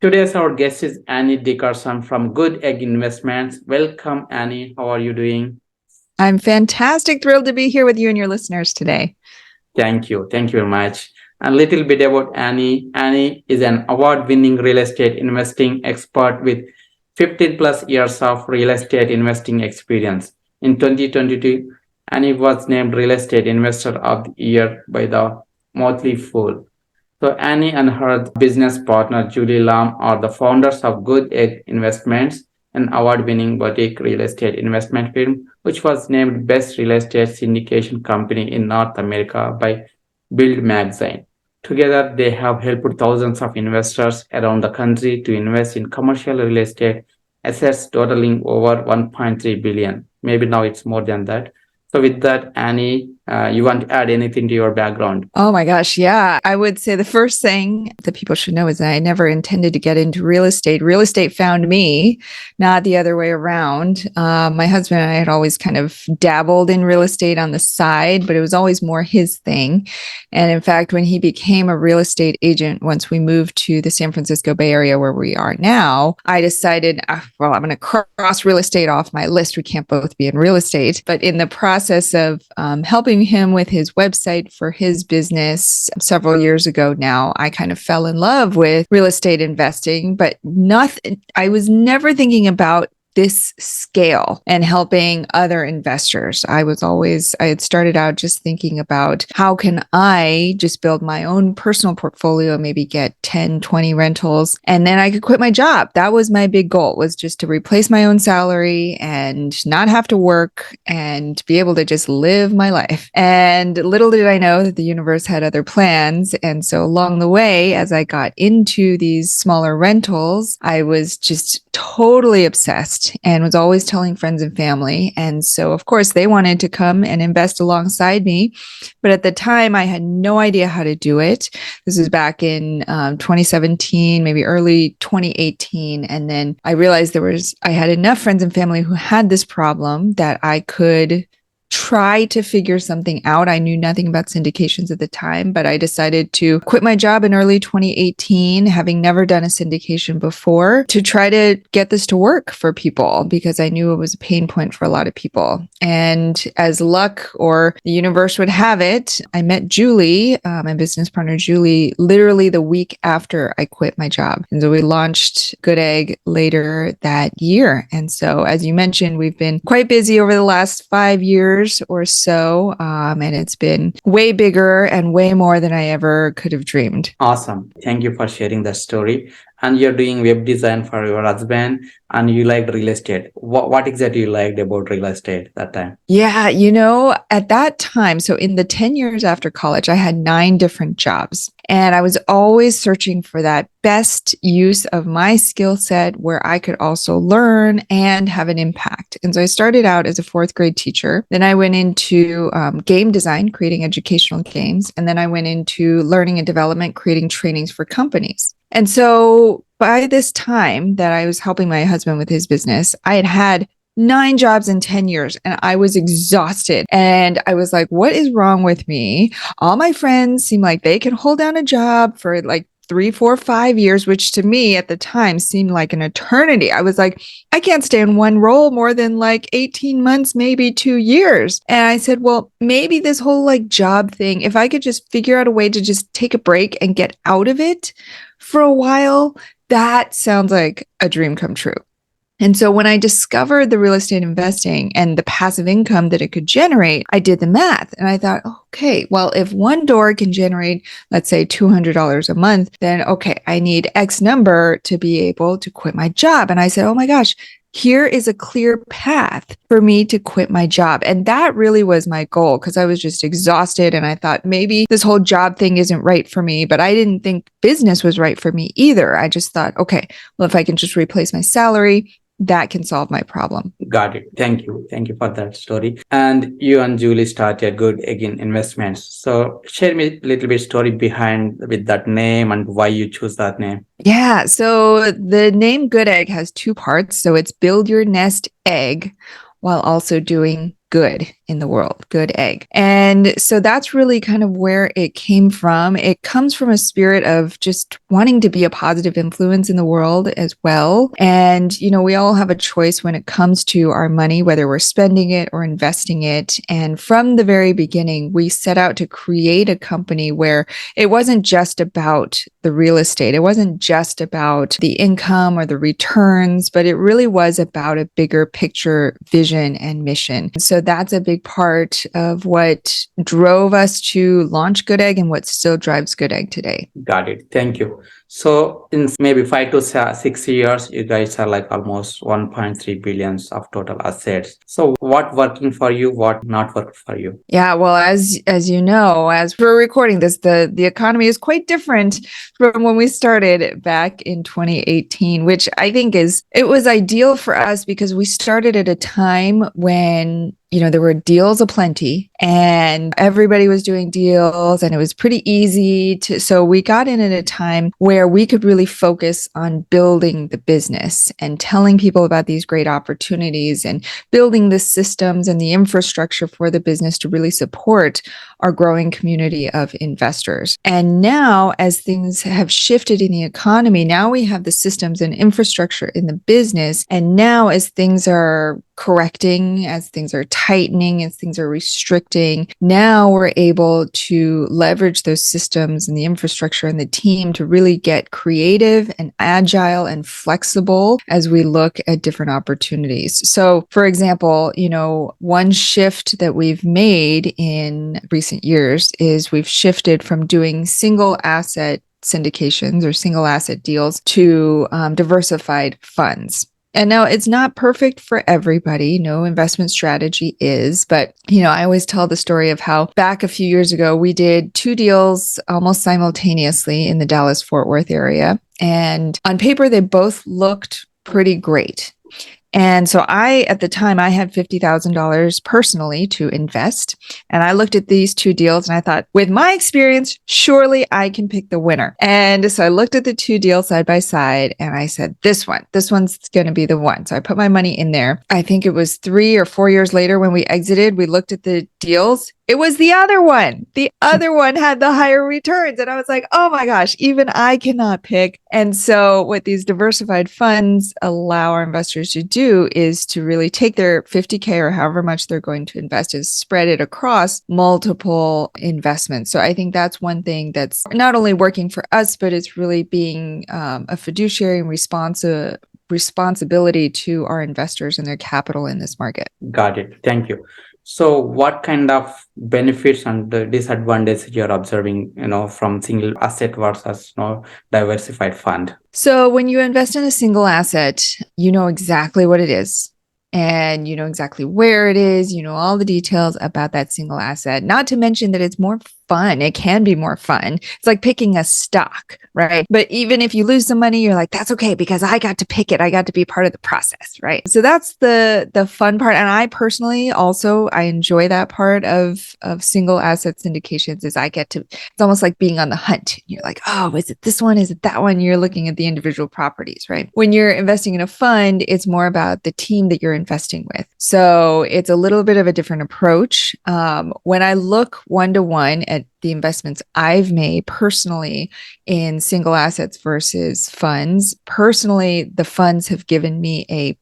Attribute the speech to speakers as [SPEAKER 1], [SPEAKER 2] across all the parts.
[SPEAKER 1] Today's our guest is Annie Dickerson from GoodEgg Investments. Welcome, Annie. How are you doing?
[SPEAKER 2] I'm fantastic. Thrilled to be here with you and your listeners today.
[SPEAKER 1] Thank you. Thank you very much. A little bit about Annie. Annie is an award-winning real estate investing expert with 15 plus years of real estate investing experience. In 2022, Annie was named Real Estate Investor of the Year by the Motley Fool. So Annie and her business partner Julie Lam are the founders of Good Egg Investments, an award-winning boutique real estate investment firm, which was named Best Real Estate Syndication Company in North America by Build Magazine. Together, they have helped thousands of investors around the country to invest in commercial real estate assets totaling over 1.3 billion. Maybe now it's more than that. So with that, Annie, you want to add anything to your background?
[SPEAKER 2] Oh my gosh. Yeah. I would say the first thing that people should know is that I never intended to get into real estate. Real estate found me, not the other way around. My husband and I had always kind of dabbled in real estate on the side, but it was always more his thing. And in fact, when he became a real estate agent, once we moved to the San Francisco Bay Area where we are now, I decided, well, I'm going to cross real estate off my list. We can't both be in real estate. But in the process of helping him with his website for his business several years ago now, I kind of fell in love with real estate investing, but I was never thinking about this scale and helping other investors. I had started out just thinking about how can I just build my own personal portfolio, maybe get 10, 20 rentals, and then I could quit my job. That was my big goal, was just to replace my own salary and not have to work and be able to just live my life. And little did I know that the universe had other plans. And so along the way, as I got into these smaller rentals, I was just totally obsessed and was always telling friends and family. And so, of course, they wanted to come and invest alongside me. But at the time, I had no idea how to do it. This was back in 2017, maybe early 2018. And then I realized I had enough friends and family who had this problem that I could try to figure something out. I knew nothing about syndications at the time, but I decided to quit my job in early 2018, having never done a syndication before, to try to get this to work for people because I knew it was a pain point for a lot of people. And as luck or the universe would have it, I met Julie, my business partner, Julie, literally the week after I quit my job. And so we launched Good Egg later that year. And so, as you mentioned, we've been quite busy over the last 5 years or so, and it's been way bigger and way more than I ever could have dreamed.
[SPEAKER 1] Awesome. Thank you for sharing that story. And you're doing web design for your husband and you liked real estate. What exactly you liked about real estate that time?
[SPEAKER 2] Yeah, at that time, so in the 10 years after college, I had 9 different jobs. And I was always searching for that best use of my skill set where I could also learn and have an impact. And so I started out as a 4th grade teacher. Then I went into game design, creating educational games. And then I went into learning and development, creating trainings for companies. And so by this time that I was helping my husband with his business, I had 9 jobs in 10 years and I was exhausted. And I was like, what is wrong with me? All my friends seem like they can hold down a job for like 3, 4, 5 years, which to me at the time seemed like an eternity. I was like, I can't stay in one role more than like 18 months, maybe 2 years. And I said, well, maybe this whole like job thing, if I could just figure out a way to just take a break and get out of it for a while, that sounds like a dream come true. And so when I discovered the real estate investing and the passive income that it could generate, I did the math and I thought, okay, well, if one door can generate, let's say $200 a month, then okay, I need X number to be able to quit my job. And I said, oh my gosh, here is a clear path for me to quit my job. And that really was my goal because I was just exhausted. And I thought maybe this whole job thing isn't right for me, but I didn't think business was right for me either. I just thought, okay, well, if I can just replace my salary, that can solve my problem.
[SPEAKER 1] Got it. Thank you. Thank you for that story. And you and Julie started Good Egg Investments. So share me a little bit story behind with that name and why you choose that name.
[SPEAKER 2] Yeah. So the name Good Egg has 2 parts. So it's build your nest egg while also doing good in the world, good egg. And so that's really kind of where it came from. It comes from a spirit of just wanting to be a positive influence in the world as well. And, we all have a choice when it comes to our money, whether we're spending it or investing it. And from the very beginning, we set out to create a company where it wasn't just about the real estate. It wasn't just about the income or the returns, but it really was about a bigger picture vision and mission. So that's a big part of what drove us to launch GoodEgg and what still drives GoodEgg today.
[SPEAKER 1] Got it. Thank you. So in maybe 5 to 6 years, you guys are like almost 1.3 billions of total assets. So what working for you, what not working for you?
[SPEAKER 2] Yeah, well, as you know, as we're recording this, the economy is quite different from when we started back in 2018, which I think it was ideal for us because we started at a time when there were deals aplenty and everybody was doing deals and it was pretty easy so we got in at a time where we could really focus on building the business and telling people about these great opportunities and building the systems and the infrastructure for the business to really support our growing community of investors. And now, as things have shifted in the economy, now we have the systems and infrastructure in the business. And now, as things are correcting, as things are tightening, as things are restricting, now we're able to leverage those systems and the infrastructure and the team to really get creative and agile and flexible as we look at different opportunities. So, for example, one shift that we've made in recent years is we've shifted from doing single asset syndications or single asset deals to diversified funds. And now it's not perfect for everybody. No investment strategy is, but I always tell the story of how back a few years ago, we did 2 deals almost simultaneously in the Dallas-Fort Worth area. And on paper, they both looked pretty great. And so at the time, I had $50,000 personally to invest. And I looked at these 2 deals and I thought, with my experience, surely I can pick the winner. And so I looked at the 2 deals side by side and I said, this one's going to be the one. So I put my money in there. I think it was 3 or 4 years later when we exited, we looked at the deals. It was the other one. The other one had the higher returns. And I was like, oh my gosh, even I cannot pick. And so what these diversified funds allow our investors to do is to really take their 50K or however much they're going to invest and spread it across multiple investments. So I think that's one thing that's not only working for us, but it's really being a fiduciary and responsibility to our investors and their capital in this market.
[SPEAKER 1] Got it. Thank you. So what kind of benefits and disadvantages you're observing, from single asset versus diversified fund?
[SPEAKER 2] So when you invest in a single asset, you know exactly what it is. And you know exactly where it is, all the details about that single asset, not to mention that it's more fun. It can be more fun. It's like picking a stock, right? But even if you lose some money, you're like, that's okay because I got to pick it. I got to be part of the process, right? So that's the fun part. And I personally I enjoy that part of single asset syndications is it's almost like being on the hunt. You're like, oh, is it this one? Is it that one? You're looking at the individual properties, right? When you're investing in a fund, it's more about the team that you're investing with. So it's a little bit of a different approach. When I look one-to-one at the investments I've made personally in single assets versus funds, personally, the funds have given me a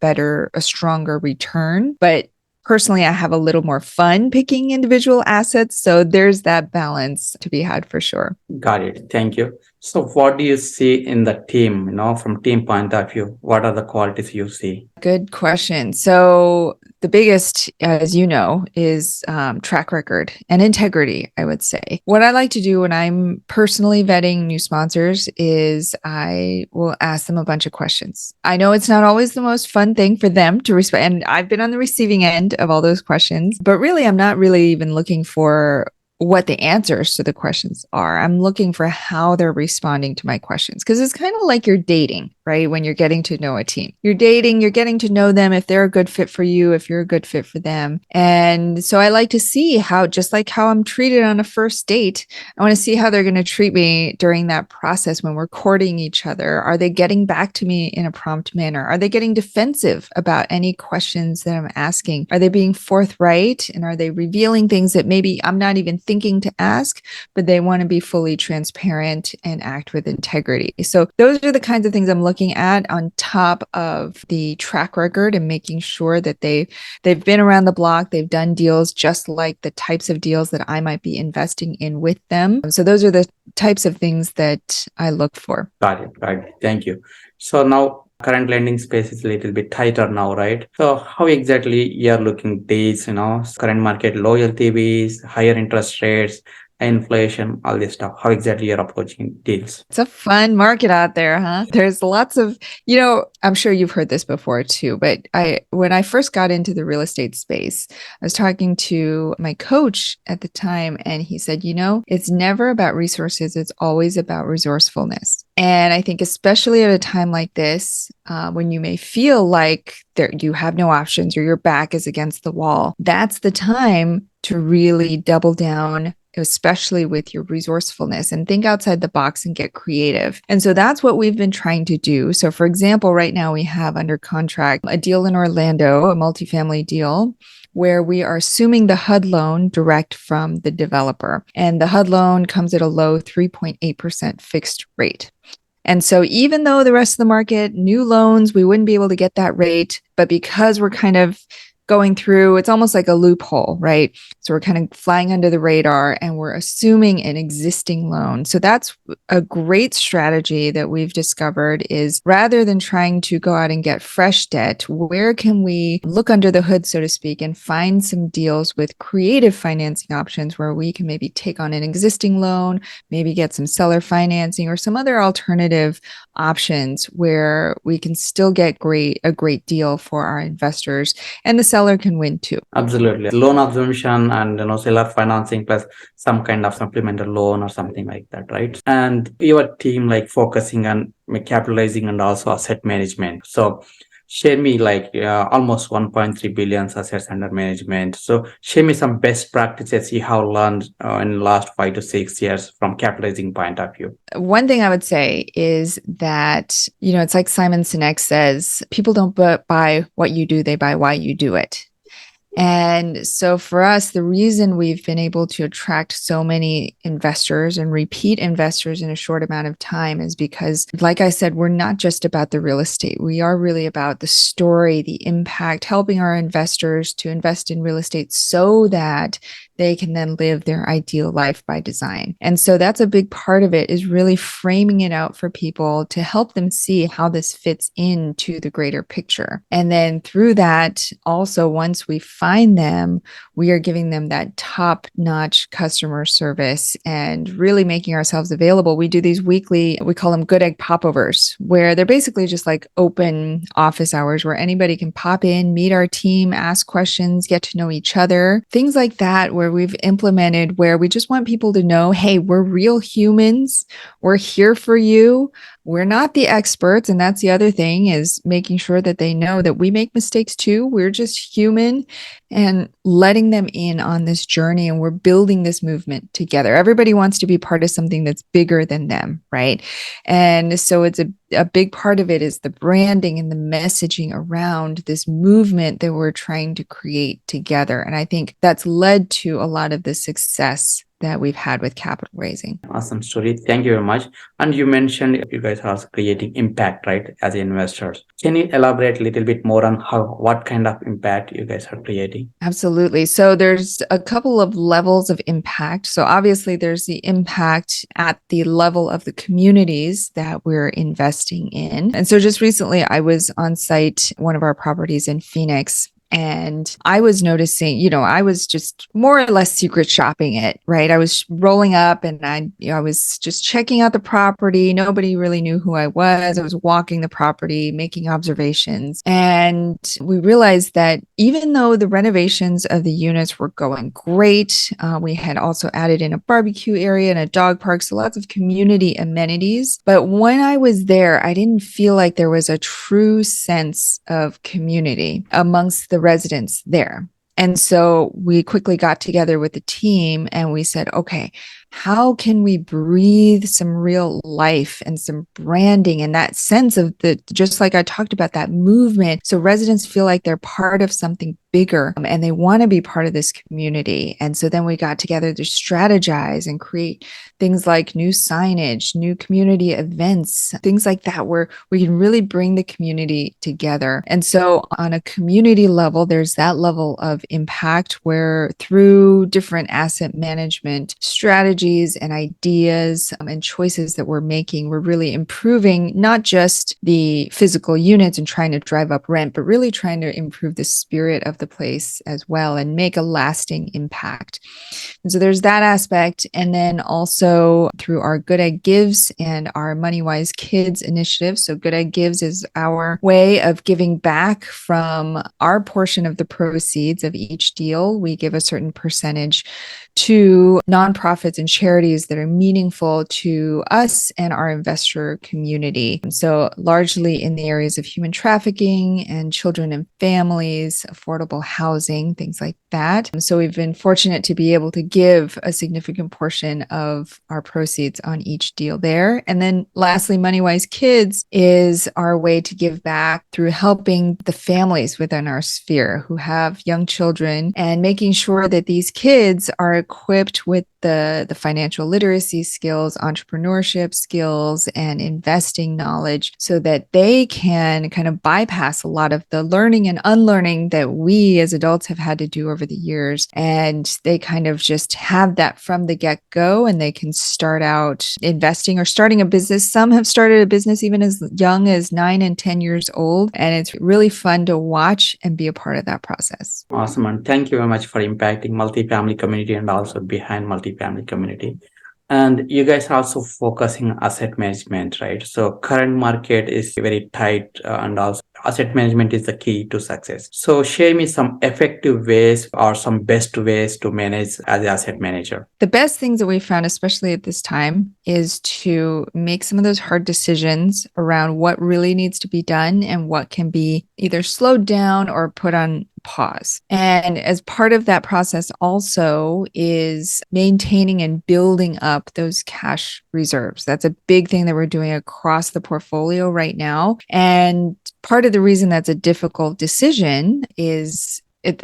[SPEAKER 2] stronger return, but personally, I have a little more fun picking individual assets. So there's that balance to be had for sure.
[SPEAKER 1] Got it. Thank you. So what do you see in the team, from team point of view? What are the qualities you see?
[SPEAKER 2] Good question. So the biggest, as you know, is track record and integrity, I would say. What I like to do when I'm personally vetting new sponsors is I will ask them a bunch of questions. I know it's not always the most fun thing for them to respond, and I've been on the receiving end of all those questions, but really, I'm not really even looking for what the answers to the questions are. I'm looking for how they're responding to my questions because it's kind of like you're dating, right? When you're getting to know a team, you're dating, you're getting to know them, if they're a good fit for you, if you're a good fit for them. And so I like to see how, just like how I'm treated on a first date, I want to see how they're going to treat me during that process when we're courting each other. Are they getting back to me in a prompt manner? Are they getting defensive about any questions that I'm asking? Are they being forthright? And are they revealing things that maybe I'm not even thinking to ask, but they want to be fully transparent and act with integrity? So those are the kinds of things I'm looking at on top of the track record and making sure that they've been around the block, they've done deals just like the types of deals that I might be investing in with them. So those are the types of things that I look for.
[SPEAKER 1] Got it. Right. Thank you. So now current lending space is a little bit tighter now, right? So how exactly you're looking these, current market loyalty fees, higher interest rates, inflation, all this stuff. How exactly you're approaching deals?
[SPEAKER 2] It's a fun market out there, huh? There's lots of, I'm sure you've heard this before too, but when I first got into the real estate space, I was talking to my coach at the time, and he said, it's never about resources. It's always about resourcefulness. And I think especially at a time like this, when you may feel like you have no options or your back is against the wall, that's the time to really double down, especially with your resourcefulness, and think outside the box and get creative. And so that's what we've been trying to do. So for example, right now we have under contract a deal in Orlando, a multifamily deal, where we are assuming the HUD loan direct from the developer. And the HUD loan comes at a low 3.8% fixed rate. And so even though the rest of the market, new loans, we wouldn't be able to get that rate, but because we're kind of going through, it's almost like a loophole, right? So we're kind of flying under the radar and we're assuming an existing loan. So that's a great strategy that we've discovered, is rather than trying to go out and get fresh debt, where can we look under the hood, so to speak, and find some deals with creative financing options where we can maybe take on an existing loan, maybe get some seller financing or some other alternative options where we can still get a great deal for our investors, and the seller can win too.
[SPEAKER 1] Absolutely. Loan assumption and seller financing plus some kind of supplemental loan or something like that, right? And your team focusing on capitalizing and also asset management. So share me almost 1.3 billion assets under management. So share me some best practices you have learned in the last 5 to 6 years from capitalizing point of view.
[SPEAKER 2] One thing I would say is that, it's like Simon Sinek says, people don't buy what you do, they buy why you do it. And so for us, the reason we've been able to attract so many investors and repeat investors in a short amount of time is because, like I said, we're not just about the real estate. We are really about the story, the impact, helping our investors to invest in real estate so that they can then live their ideal life by design. And so that's a big part of it, is really framing it out for people to help them see how this fits into the greater picture. And then through that, also, once we find them, we are giving them that top-notch customer service and really making ourselves available. We do these weekly, we call them GoodEgg popovers, where they're basically just like open office hours where anybody can pop in, meet our team, ask questions, get to know each other, things like that, where we've implemented, where we just want people to know, hey, we're real humans. We're here for you. We're not the experts. And that's the other thing, is making sure that they know that we make mistakes too. We're just human, and letting them in on this journey. And we're building this movement together. Everybody wants to be part of something that's bigger than them, right? And so it's a big part of it is the branding and the messaging around this movement that we're trying to create together. And I think that's led to a lot of the success that we've had with capital raising.
[SPEAKER 1] Awesome story. Thank you very much. And you mentioned you guys are creating impact, right, as investors. Can you elaborate a little bit more on what kind of impact you guys are creating?
[SPEAKER 2] Absolutely. So there's a couple of levels of impact. So obviously there's the impact at the level of the communities that we're investing in. And so just recently I was on site, one of our properties in Phoenix, And I was noticing, I was just more or less secret shopping it, right? I was rolling up and I was just checking out the property. Nobody really knew who I was. I was walking the property, making observations. And we realized that even though the renovations of the units were going great, we had also added in a barbecue area and a dog park, so lots of community amenities. But when I was there, I didn't feel like there was a true sense of community amongst the residents there. And so we quickly got together with the team and we said, okay, how can we breathe some real life and some branding and that sense of just like I talked about, that movement, so residents feel like they're part of something bigger and they want to be part of this community. And so then we got together to strategize and create things like new signage, new community events, things like that, where we can really bring the community together. And so on a community level, there's that level of impact where through different asset management strategies and ideas and choices that we're making, we're really improving not just the physical units and trying to drive up rent, but really trying to improve the spirit of the place as well and make a lasting impact. And so there's that aspect. And then also through our GoodEgg Gives and our MoneyWise Kids initiative. So GoodEgg Gives is our way of giving back from our portion of the proceeds of each deal. We give a certain percentage to nonprofits and charities that are meaningful to us and our investor community. So largely in the areas of human trafficking and children and families, affordable housing, things like that. So we've been fortunate to be able to give a significant portion of our proceeds on each deal there. And then lastly, MoneyWise Kids is our way to give back through helping the families within our sphere who have young children and making sure that these kids are equipped with the financial literacy skills, entrepreneurship skills, and investing knowledge so that they can kind of bypass a lot of the learning and unlearning that we as adults have had to do over the years. And they kind of just have that from the get-go and they can start out investing or starting a business. Some have started a business even as young as 9 and 10 years old. And it's really fun to watch and be a part of that process.
[SPEAKER 1] Awesome. And thank you very much for impacting multifamily community and also behind multifamily community. And you guys are also focusing asset management, right? So current market is very tight and also asset management is the key to success. So share me some effective ways or some best ways to manage as an asset manager.
[SPEAKER 2] The best things that we found, especially at this time, is to make some of those hard decisions around what really needs to be done and what can be either slowed down or put on pause. And as part of that process also is maintaining and building up those cash reserves. That's a big thing that we're doing across the portfolio right now. And part of the reason that's a difficult decision is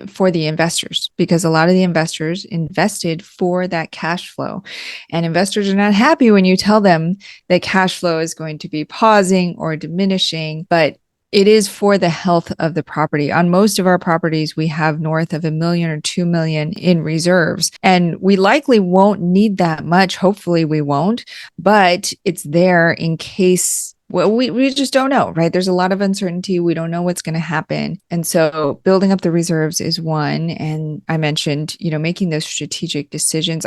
[SPEAKER 2] for the investors, because a lot of the investors invested for that cash flow, and investors are not happy when you tell them that cash flow is going to be pausing or diminishing, but it is for the health of the property. On most of our properties, we have north of $1 million or $2 million in reserves, and we likely won't need that much. Hopefully we won't, but it's there in case. Well, we just don't know, right? There's a lot of uncertainty. We don't know what's going to happen. And so building up the reserves is one. And I mentioned, making those strategic decisions.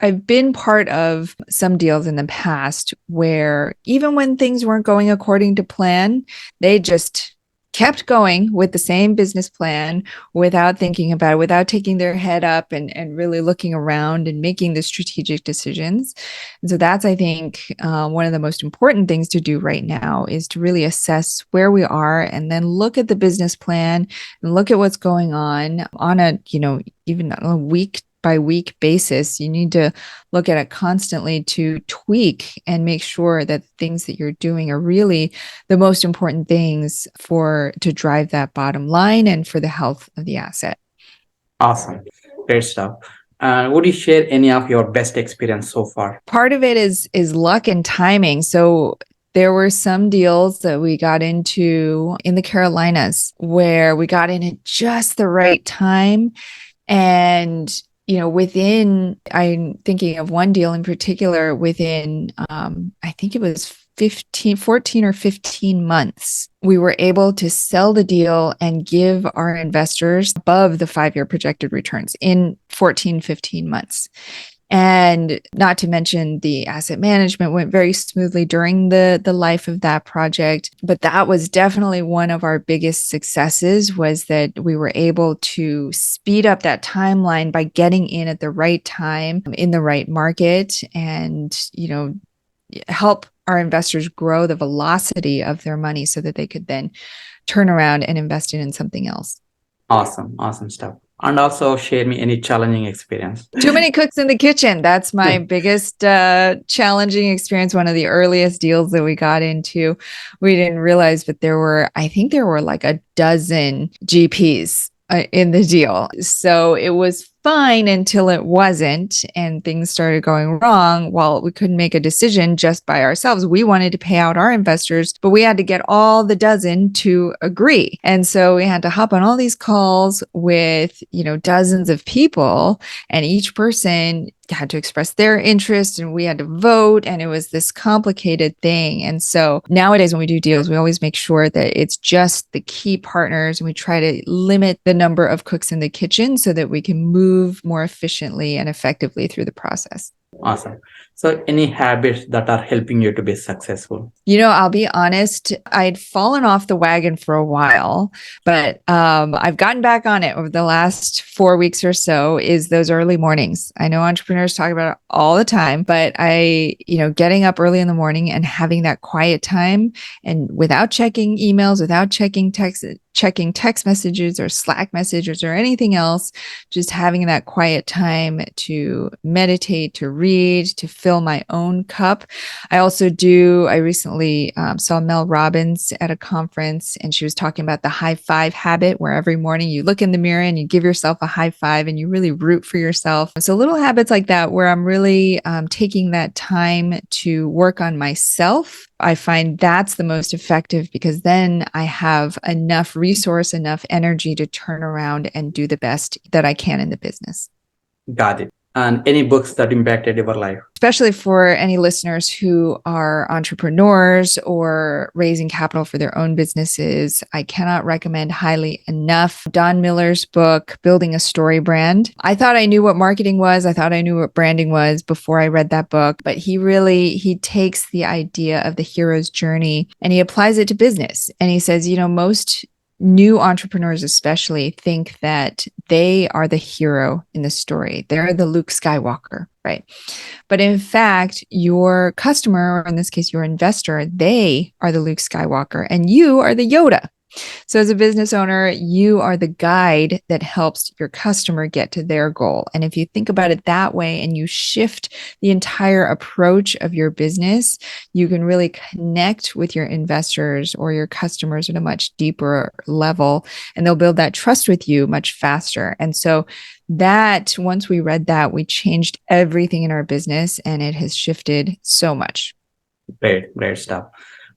[SPEAKER 2] I've been part of some deals in the past where even when things weren't going according to plan, they just kept going with the same business plan without thinking about it, without taking their head up and really looking around and making the strategic decisions. And so that's, I think, one of the most important things to do right now is to really assess where we are and then look at the business plan and look at what's going on a, even on a week by week basis. You need to look at it constantly to tweak and make sure that things that you're doing are really the most important things to drive that bottom line and for the health of the asset.
[SPEAKER 1] Awesome. Great stuff. Would you share any of your best experience so far?
[SPEAKER 2] Part of it is luck and timing. So there were some deals that we got into in the Carolinas where we got in at just the right time. And I'm thinking of one deal in particular within, I think it was 14 or 15 months, we were able to sell the deal and give our investors above the 5-year projected returns in 14, 15 months. And not to mention the asset management went very smoothly during the life of that project. But that was definitely one of our biggest successes, was that we were able to speed up that timeline by getting in at the right time in the right market and, help our investors grow the velocity of their money so that they could then turn around and invest it in something else.
[SPEAKER 1] Awesome stuff. And also share me any challenging experience.
[SPEAKER 2] Too many cooks in the kitchen. That's my biggest challenging experience. One of the earliest deals that we got into, we didn't realize, but I think there were like a dozen GPs in the deal. So it was fine until it wasn't, and things started going wrong. Well, we couldn't make a decision just by ourselves. We wanted to pay out our investors, but we had to get all the dozen to agree. And so we had to hop on all these calls with, dozens of people, and each person had to express their interest and we had to vote, and it was this complicated thing. And so nowadays when we do deals, we always make sure that it's just the key partners, and we try to limit the number of cooks in the kitchen so that we can move more efficiently and effectively through the process.
[SPEAKER 1] Awesome. So any habits that are helping you to be successful?
[SPEAKER 2] I'll be honest, I'd fallen off the wagon for a while, but I've gotten back on it over the last 4 weeks or so, is those early mornings. I know entrepreneurs talk about it all the time, but getting up early in the morning and having that quiet time, and without checking emails, without checking text messages or Slack messages or anything else, just having that quiet time to meditate, to read, to fill my own cup. I recently saw Mel Robbins at a conference, and she was talking about the high five habit, where every morning you look in the mirror and you give yourself a high five and you really root for yourself. So little habits like that, where I'm really taking that time to work on myself. I find that's the most effective, because then I have enough resource, enough energy to turn around and do the best that I can in the business.
[SPEAKER 1] Got it. And any books that impacted your life?
[SPEAKER 2] Especially for any listeners who are entrepreneurs or raising capital for their own businesses, I cannot recommend highly enough Don Miller's book, Building a Story Brand. I thought I knew what marketing was. I thought I knew what branding was before I read that book, but he takes the idea of the hero's journey and he applies it to business. And he says, most new entrepreneurs especially think that they are the hero in the story. They're the Luke Skywalker, right? But in fact, your customer, or in this case, your investor, they are the Luke Skywalker and you are the Yoda. So as a business owner, you are the guide that helps your customer get to their goal. And if you think about it that way and you shift the entire approach of your business, you can really connect with your investors or your customers at a much deeper level, and they'll build that trust with you much faster. And so that, once we read that, we changed everything in our business, and it has shifted so much.
[SPEAKER 1] Great stuff.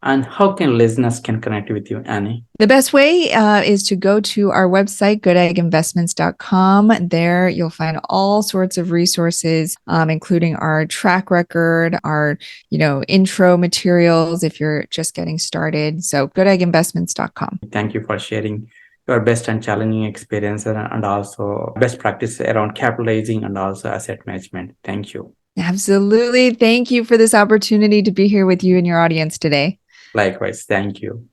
[SPEAKER 1] And how can listeners connect with you, Annie?
[SPEAKER 2] The best way is to go to our website, GoodEggInvestments.com. There you'll find all sorts of resources, including our track record, our intro materials if you're just getting started. So GoodEggInvestments.com.
[SPEAKER 1] Thank you for sharing your best and challenging experience and also best practice around capitalizing and also asset management. Thank you.
[SPEAKER 2] Absolutely. Thank you for this opportunity to be here with you and your audience today.
[SPEAKER 1] Likewise. Thank you.